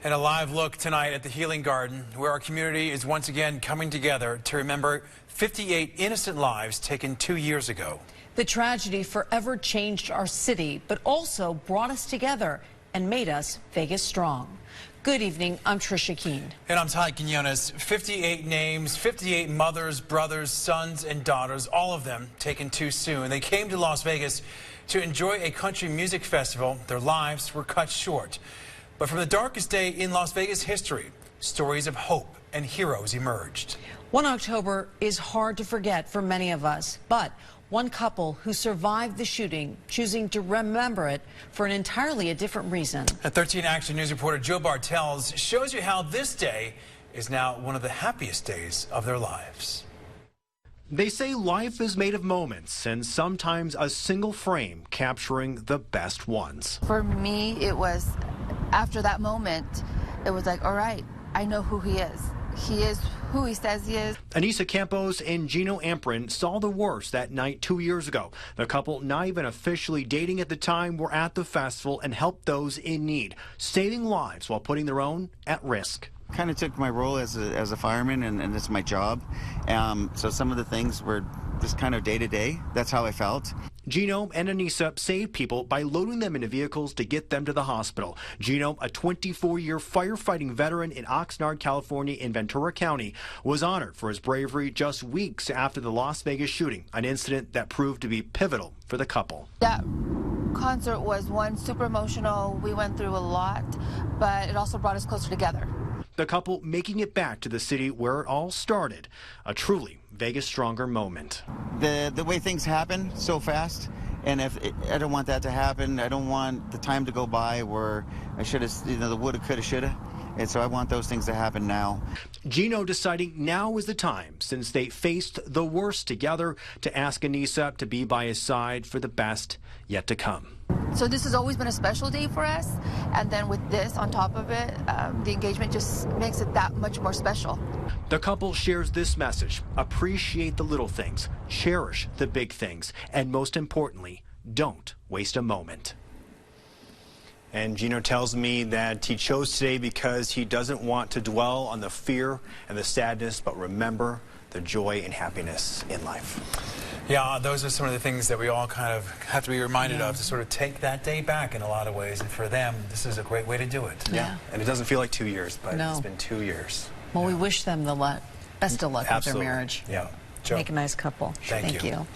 S1: And a live look tonight at the Healing Garden, where our community is once again coming together to remember 58 innocent lives taken 2 years ago.
S8: The tragedy forever changed our city, but also brought us together and made us Vegas strong. Good evening, I'm Trisha Keene.
S1: And I'm Ty Quinones. 58 names, 58 mothers, brothers, sons, and daughters, all of them taken too soon. They came to Las Vegas to enjoy a country music festival. Their lives were cut short. But from the darkest day in Las Vegas history, stories of hope and heroes emerged.
S8: 1 October is hard to forget for many of us, but one couple who survived the shooting choosing to remember it for an entirely different reason.
S1: And 13 Action News reporter Joe Bartels shows you how this day is now one of the happiest days of their lives.
S33: They say life is made of moments, and sometimes a single frame capturing the best ones.
S3: For me, it was after that moment, it was like, all right, I know who he is. He is who he says he is.
S33: Anissa Campos and Gino Amprin saw the worst that night 2 years ago. The couple, not even officially dating at the time, were at the festival and helped those in need, saving lives while putting their own at risk.
S4: Kind of took my role as a fireman, and it's my job. So some of the things were just kind of day to day. That's how I felt.
S33: Gino and Anissa saved people by loading them into vehicles to get them to the hospital. Gino, a 24-year firefighting veteran in Oxnard, California in Ventura County, was honored for his bravery just weeks after the Las Vegas shooting, an incident that proved to be pivotal for the couple.
S3: That concert was one super emotional. We went through a lot, but it also brought us closer together.
S33: The couple making it back to the city where it all started, a truly Vegas stronger moment.
S4: The way things happen so fast, and I don't want that to happen. I don't want the time to go by where I should have, the woulda, coulda, shoulda. And so I want those things to happen now.
S33: Gino deciding now is the time, since they faced the worst together, to ask Anissa to be by his side for the best yet to come.
S3: So this has always been a special day for us, and then with this on top of it, the engagement just makes it that much more special.
S33: The couple shares this message: appreciate the little things, cherish the big things, and most importantly, don't waste a moment. And Gino tells me that he chose today because he doesn't want to dwell on the fear and the sadness, but remember the joy and happiness in life.
S1: Yeah, those are some of the things that we all kind of have to be reminded of, to sort of take that day back in a lot of ways. And for them, this is a great way to do it.
S33: Yeah. And it doesn't feel like 2 years, but
S8: No.
S33: it's been 2 years.
S8: Well, we wish them the best of luck with their marriage.
S1: Yeah. Joe.
S8: Make a nice couple.
S1: Thank you.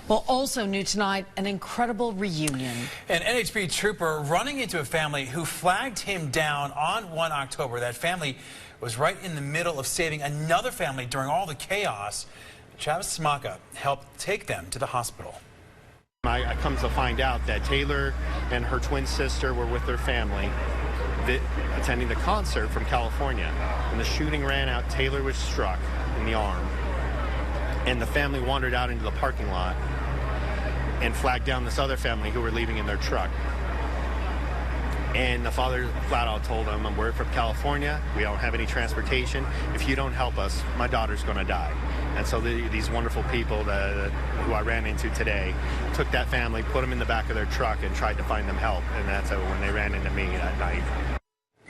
S8: Well, also new tonight, an incredible reunion.
S1: An NHB trooper running into a family who flagged him down on 1 October. That family was right in the middle of saving another family during all the chaos. Travis Smaka helped take them to the hospital.
S6: I come to find out that Taylor and her twin sister were with their family attending the concert from California. When the shooting ran out, Taylor was struck in the arm, and the family wandered out into the parking lot and flagged down this other family who were leaving in their truck. And the father flat out told them, we're from California, we don't have any transportation. If you don't help us, my daughter's going to die. And so these wonderful people who I ran into today took that family, put them in the back of their truck, and tried to find them help. And that's when they ran into me that night.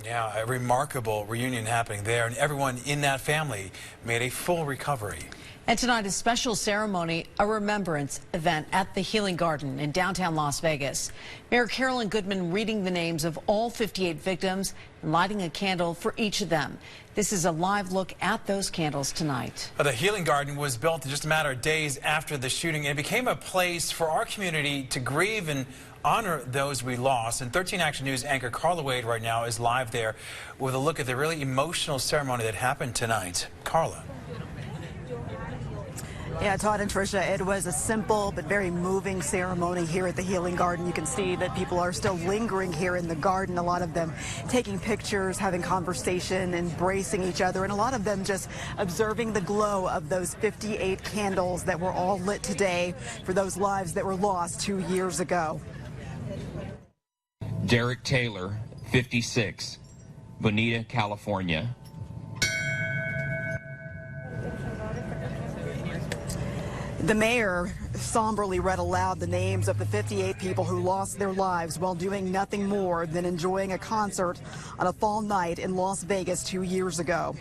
S1: Yeah, a remarkable reunion happening there, and everyone in that family made a full recovery.
S8: And tonight, a special ceremony, a remembrance event at the Healing Garden in downtown Las Vegas. Mayor Carolyn Goodman reading the names of all 58 victims and lighting a candle for each of them. This is a live look at those candles tonight.
S1: The Healing Garden was built in just a matter of days after the shooting, and it became a place for our community to grieve and honor those we lost. And 13 Action News anchor Carla Wade right now is live there with a look at the really emotional ceremony that happened tonight. Carla.
S5: Yeah, Todd and Tricia, it was a simple but very moving ceremony here at the Healing Garden. You can see that people are still lingering here in the garden, a lot of them taking pictures, having conversation, embracing each other, and a lot of them just observing the glow of those 58 candles that were all lit today for those lives that were lost 2 years ago.
S7: Derek Taylor, 56, Bonita, California.
S5: The mayor somberly read aloud the names of the 58 people who lost their lives while doing nothing more than enjoying a concert on a fall night in Las Vegas 2 years ago.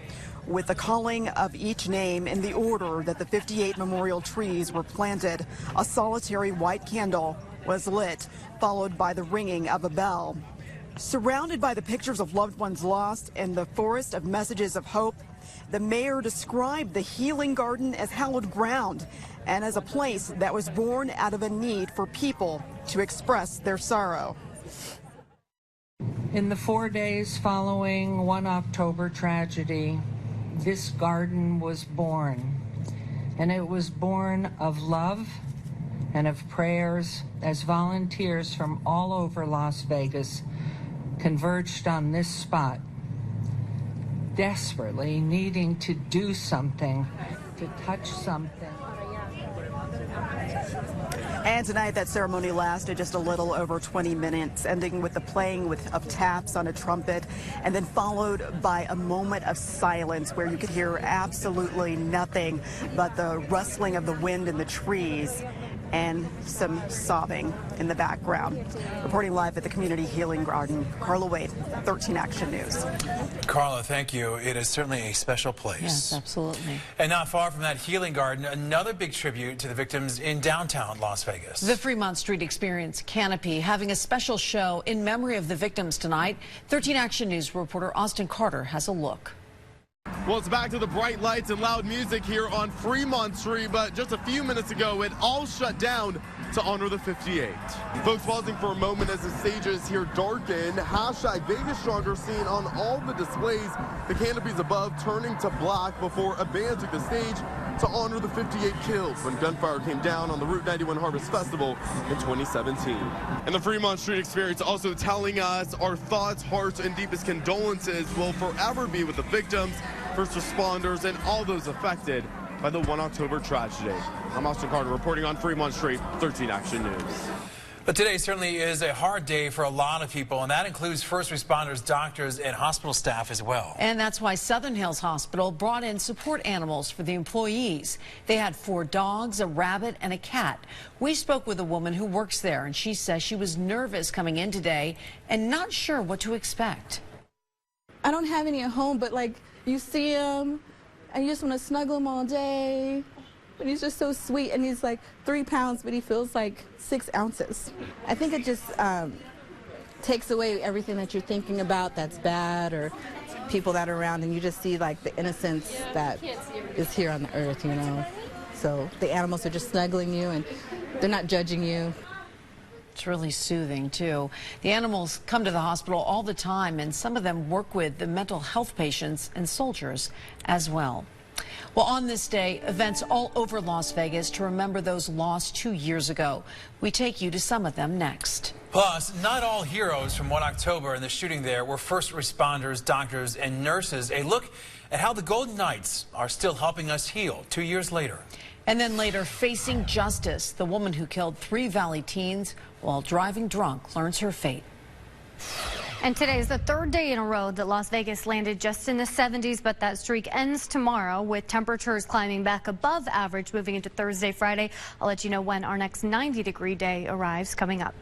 S5: With the calling of each name in the order that the 58 memorial trees were planted, a solitary white candle was lit, followed by the ringing of a bell. Surrounded by the pictures of loved ones lost and the forest of messages of hope, the mayor described the Healing Garden as hallowed ground and as a place that was born out of a need for people to express their sorrow.
S34: In the 4 days following 1 October tragedy, this garden was born, and it was born of love and of prayers as volunteers from all over Las Vegas converged on this spot, desperately needing to do something, to touch something.
S5: And tonight that ceremony lasted just a little over 20 minutes, ending with the playing of taps on a trumpet, and then followed by a moment of silence where you could hear absolutely nothing but the rustling of the wind in the trees and some sobbing in the background. Reporting live at the Community Healing Garden, Carla Wade, 13 Action News.
S1: Carla, thank you. It is certainly a special place.
S8: Yes, absolutely.
S1: And not far from that Healing Garden, another big tribute to the victims in downtown Las Vegas.
S8: The Fremont Street Experience Canopy having a special show in memory of the victims tonight. 13 Action News reporter Austin Carter has a look.
S9: Well, it's back to the bright lights and loud music here on Fremont Street, but just a few minutes ago, it all shut down to honor the 58. Folks pausing for a moment as the stages here darken. Hashtag Vegas Stronger seen on all the displays. The canopies above turning to black before a band took the stage to honor the 58 kills when gunfire came down on the Route 91 Harvest Festival in 2017. And the Fremont Street Experience also telling us our thoughts, hearts, and deepest condolences will forever be with the victims, first responders, and all those affected by the 1 October tragedy. I'm Austin Carter reporting on Fremont Street, 13 Action News.
S1: But today certainly is a hard day for a lot of people, and that includes first responders, doctors, and hospital staff as well.
S8: And that's why Southern Hills Hospital brought in support animals for the employees. They had 4 dogs, a rabbit, and a cat. We spoke with a woman who works there, and she says she was nervous coming in today and not sure what to expect.
S31: I don't have any at home, but like you see him and you just want to snuggle him all day. But he's just so sweet, and he's like 3 pounds, but he feels like 6 ounces. I think it just takes away everything that you're thinking about that's bad or people that are around, and you just see like the innocence that is here on the earth, you know. So the animals are just snuggling you, and they're not judging you.
S8: It's really soothing, too. The animals come to the hospital all the time, and some of them work with the mental health patients and soldiers as well. Well, on this day, events all over Las Vegas to remember those lost 2 years ago. We take you to some of them next.
S1: Plus, not all heroes from 1 October and the shooting there were first responders, doctors, and nurses. A look at how the Golden Knights are still helping us heal 2 years later.
S8: And then later, facing justice, the woman who killed 3 Valley teens while driving drunk learns her fate.
S20: And today is the 3rd day in a row that Las Vegas landed just in the 70s, but that streak ends tomorrow with temperatures climbing back above average moving into Thursday, Friday. I'll let you know when our next 90-degree day arrives coming up.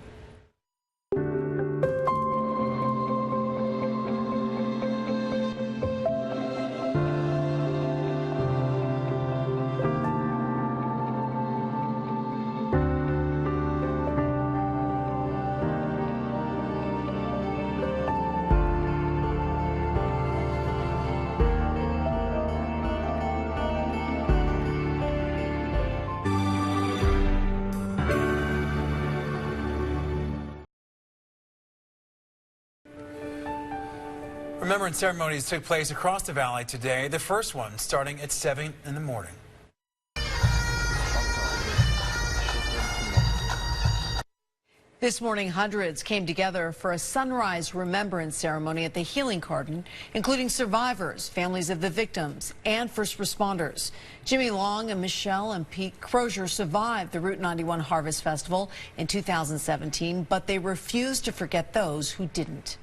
S1: Remembrance ceremonies took place across the valley today, the first one starting at 7 in the morning.
S8: This morning, hundreds came together for a sunrise remembrance ceremony at the Healing Garden, including survivors, families of the victims, and first responders. Jimmy Long and Michelle and Pete Crozier survived the Route 91 Harvest Festival in 2017, but they refused to forget those who didn't.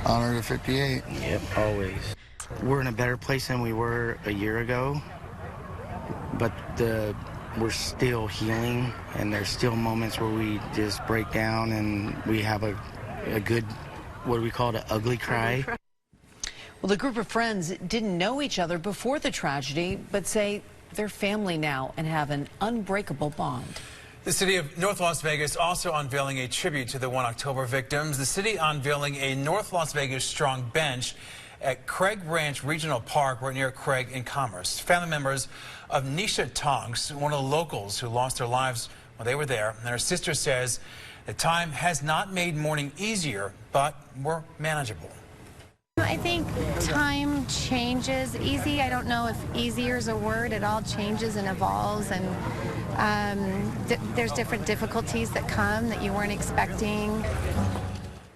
S35: Honor the 58.
S10: Yep, always.
S35: We're in a better place than we were a year ago, but we're still healing, and there's still moments where we just break down and we have a good, what do we call it, an ugly cry.
S8: Well, the group of friends didn't know each other before the tragedy, but say they're family now and have an unbreakable bond.
S1: The city of North Las Vegas also unveiling a tribute to the 1 October victims. The city unveiling a North Las Vegas strong bench at Craig Ranch Regional Park, right near Craig and Commerce. Family members of Nisha Tonks, one of the locals who lost their lives while they were there, and her sister says the time has not made mourning easier, but more manageable.
S11: I think time changes easy. I don't know if easier is a word. It all changes and evolves, and there's different difficulties that come that you weren't expecting.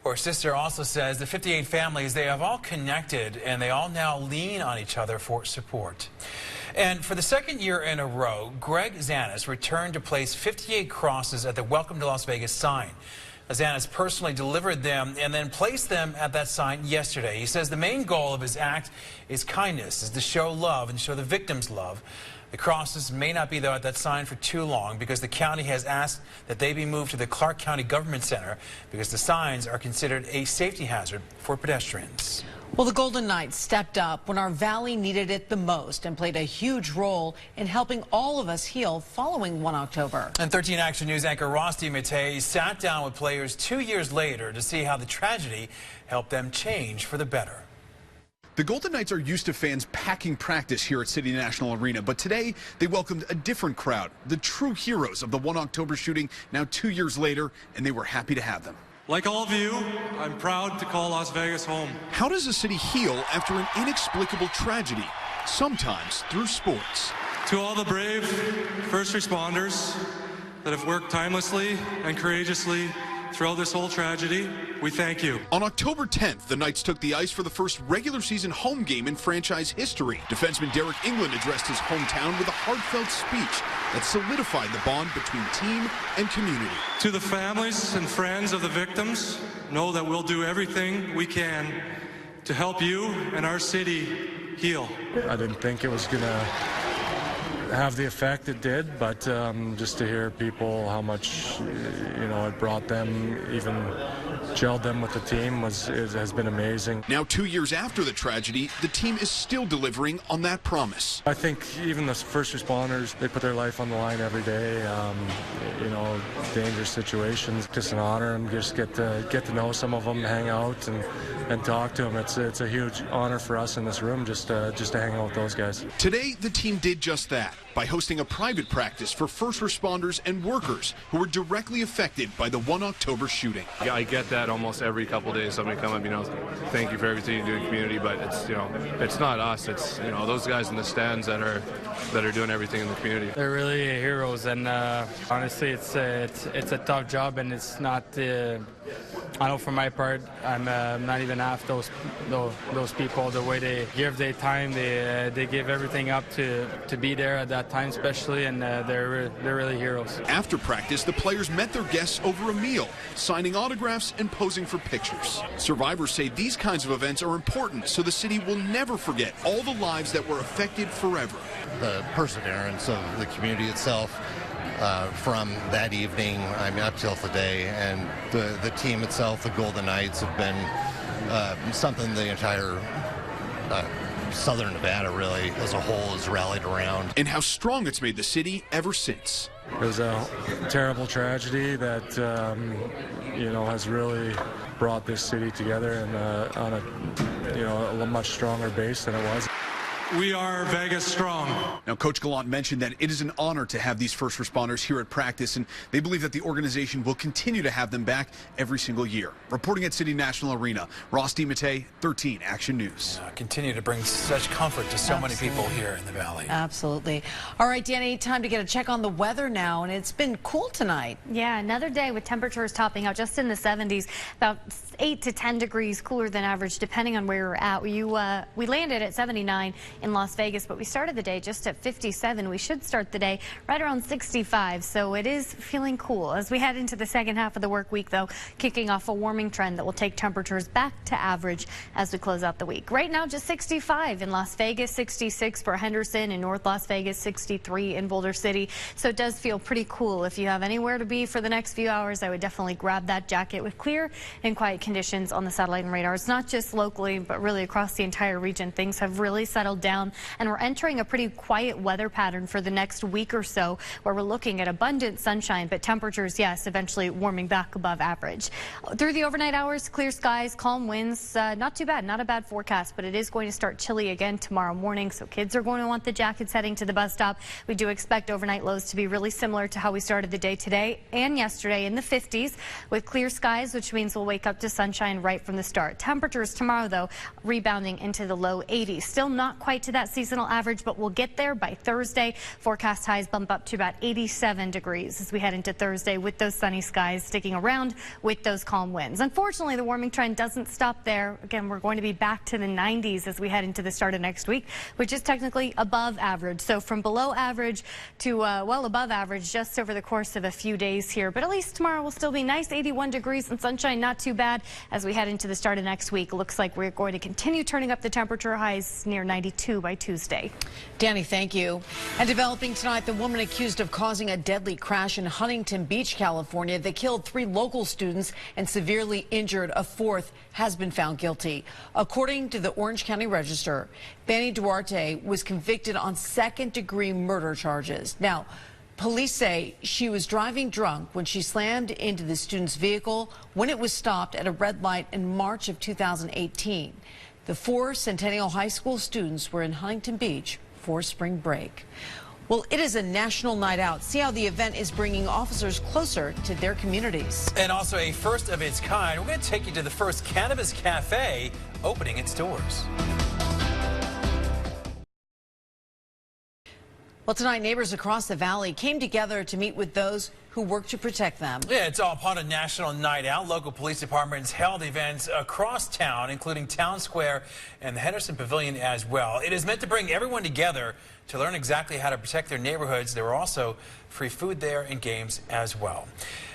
S1: Her sister also says the 58 families, they have all connected and they all now lean on each other for support. And for the second year in a row, Greg Zanis returned to place 58 crosses at the Welcome to Las Vegas sign. Zanis personally delivered them and then placed them at that sign yesterday. He says the main goal of his act is kindness, is to show love and show the victims love. The crosses may not be there at that sign for too long because the county has asked that they be moved to the Clark County Government Center because the signs are considered a safety hazard for pedestrians.
S8: Well, the Golden Knights stepped up when our valley needed it the most and played a huge role in helping all of us heal following 1 October.
S1: And 13 Action News anchor Ross DiMattei sat down with players 2 years later to see how the tragedy helped them change for the better.
S12: The Golden Knights are used to fans packing practice here at City National Arena, but today they welcomed a different crowd, the true heroes of the 1 October shooting now 2 years later, and they were happy to have them.
S37: Like all of you, I'm proud to call Las Vegas home.
S12: How does a city heal after an inexplicable tragedy? Sometimes through sports.
S37: To all the brave first responders that have worked tirelessly and courageously throughout this whole tragedy, we thank you.
S12: On October 10th, the Knights took the ice for the first regular season home game in franchise history. Defenseman Derek England addressed his hometown with a heartfelt speech that solidified the bond between team and community.
S37: To the families and friends of the victims, know that we'll do everything we can to help you and our city heal.
S13: I didn't think it was going to have the effect it did, but just to hear people how much it brought them, even gelled them with the team, has been amazing.
S12: Now 2 years after the tragedy, the team is still delivering on that promise.
S13: I think even the first responders, they put their life on the line every day. Dangerous situations, just an honor, and just get to know some of them, hang out and talk to them. It's a huge honor for us in this room just to hang out with those guys.
S12: Today, the team did just that by hosting a private practice for first responders and workers who were directly affected by the 1 October shooting.
S14: I get that almost every couple days. Somebody come up, thank you for everything you do in the community, but it's not us. It's those guys in the stands that are doing everything in the community.
S15: They're really heroes, and honestly, it's a tough job, and it's not. I know for my part, I'm not even half those people. The way they give their time, they give everything up to be there at that time, especially, and they're really heroes.
S12: After practice, the players met their guests over a meal, signing autographs and posing for pictures. Survivors say these kinds of events are important, so the city will never forget all the lives that were affected forever.
S16: The perseverance of the community itself. From that evening, up till today, and the team itself, the Golden Knights, have been something the entire Southern Nevada really as a whole has rallied around.
S12: And how strong it's made the city ever since.
S13: It was a terrible tragedy that has really brought this city together and on a much stronger base than it was.
S37: we are Vegas strong.
S12: Now, Coach Gallant mentioned that it is an honor to have these first responders here at practice, and they believe that the organization will continue to have them back every single year. Reporting at City National Arena, Ross DiMattei, 13 Action News.
S2: Continue to bring such comfort to so many people here in the Valley.
S8: Absolutely. All right, Danny, time to get a check on the weather now, and it's been cool tonight.
S20: Yeah, another day with temperatures topping out just in the 70s, about 8 to 10 degrees cooler than average, depending on where you're at. We landed at 79 in Las Vegas, but we started the day just at 57. We should start the day right around 65, so it is feeling cool. As we head into the second half of the work week, though, kicking off a warming trend that will take temperatures back to average as we close out the week. Right now, just 65 in Las Vegas, 66 for Henderson, in North Las Vegas, 63 in Boulder City. So it does feel pretty cool. If you have anywhere to be for the next few hours, I would definitely grab that jacket. With clear and quiet conditions on the satellite and radar, it's not just locally, but really across the entire region. Things have really settled down, and we're entering a pretty quiet weather pattern for the next week or so, where we're looking at abundant sunshine, but temperatures, yes, eventually warming back above average. Through the overnight hours, clear skies, calm winds, not too bad, not a bad forecast, but it is going to start chilly again tomorrow morning, so kids are going to want the jackets heading to the bus stop. We do expect overnight lows to be really similar to how we started the day today and yesterday, in the 50s, with clear skies, which means we'll wake up to sunshine right from the start. Temperatures tomorrow, though, rebounding into the low 80s. Still not quite to that seasonal average, but we'll get there by Thursday. Forecast highs bump up to about 87 degrees as we head into Thursday, with those sunny skies sticking around with those calm winds. Unfortunately, the warming trend doesn't stop there. Again, we're going to be back to the 90s as we head into the start of next week, which is technically above average. So from below average to well above average just over the course of a few days here. But at least tomorrow will still be nice, 81 degrees and sunshine, not too bad as we head into the start of next week. Looks like we're going to continue turning up the temperature, highs near 92 by Tuesday.
S8: Danny, thank you. And developing tonight, the woman accused of causing a deadly crash in Huntington Beach, California that killed 3 local students and severely injured a 4th has been found guilty. According to the Orange County Register, Benny Duarte was convicted on second-degree murder charges. Now, police say she was driving drunk when she slammed into the student's vehicle when it was stopped at a red light in March of 2018. The 4 Centennial High School students were in Huntington Beach for spring break. Well, it is a national night out. See how the event is bringing officers closer to their communities.
S2: And also a first of its kind. We're going to take you to the first cannabis cafe opening its doors.
S8: Well, tonight, neighbors across the valley came together to meet with those who work to protect them.
S2: Yeah, it's all part of National Night Out. Local police departments held events across town, including Town Square and the Henderson Pavilion as well. It is meant to bring everyone together to learn exactly how to protect their neighborhoods. There were also free food there and games as well.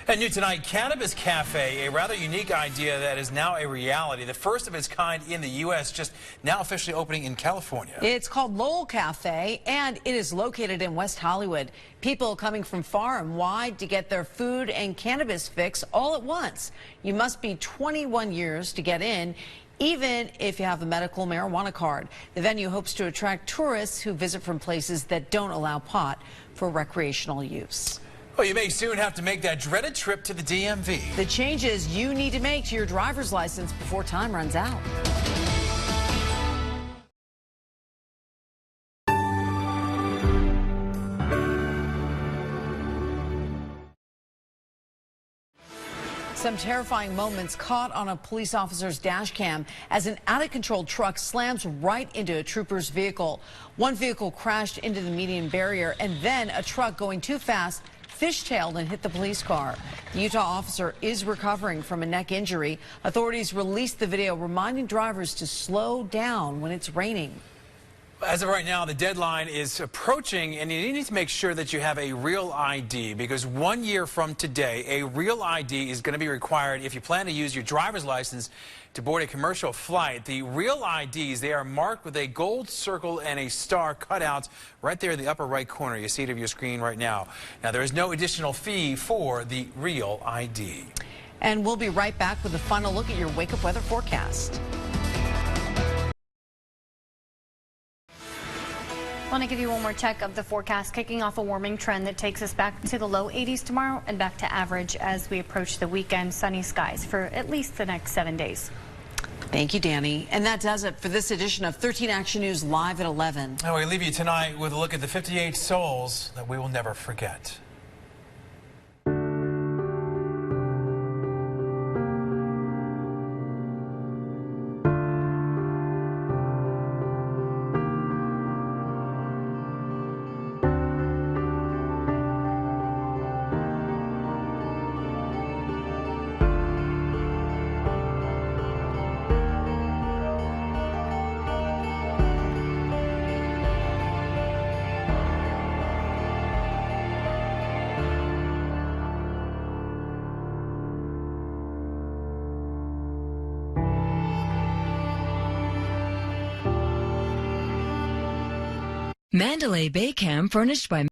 S2: And new tonight, Cannabis Cafe, a rather unique idea that is now a reality. The first of its kind in the U.S., just now officially opening in California.
S8: It's called Lowell Cafe, and it is located in West Hollywood. People coming from far and wide to get their food and cannabis fix all at once. You must be 21 years to get in, even if you have a medical marijuana card. The venue hopes to attract tourists who visit from places that don't allow pot for recreational use.
S2: Well, you may soon have to make that dreaded trip to the DMV.
S8: The changes you need to make to your driver's license before time runs out. Some terrifying moments caught on a police officer's dash cam as an out-of-control truck slams right into a trooper's vehicle. One vehicle crashed into the median barrier, and then a truck going too fast fishtailed and hit the police car. The Utah officer is recovering from a neck injury. Authorities released the video reminding drivers to slow down when it's raining.
S2: As of right now, the deadline is approaching, and you need to make sure that you have a real ID, because 1 year from today, a real ID is going to be required if you plan to use your driver's license to board a commercial flight. The real IDs, they are marked with a gold circle and a star cut out right there in the upper right corner. You see it on your screen right now. Now, there is no additional fee for the real ID.
S8: And we'll be right back with a final look at your wake-up weather forecast.
S20: I want to give you one more check of the forecast, kicking off a warming trend that takes us back to the low 80s tomorrow and back to average as we approach the weekend. Sunny skies for at least the next 7 days.
S8: Thank you, Danny. And that does it for this edition of 13 Action News Live at 11.
S2: Now we leave you tonight with a look at the 58 souls that we will never forget.
S4: Mandalay Bay Cam furnished by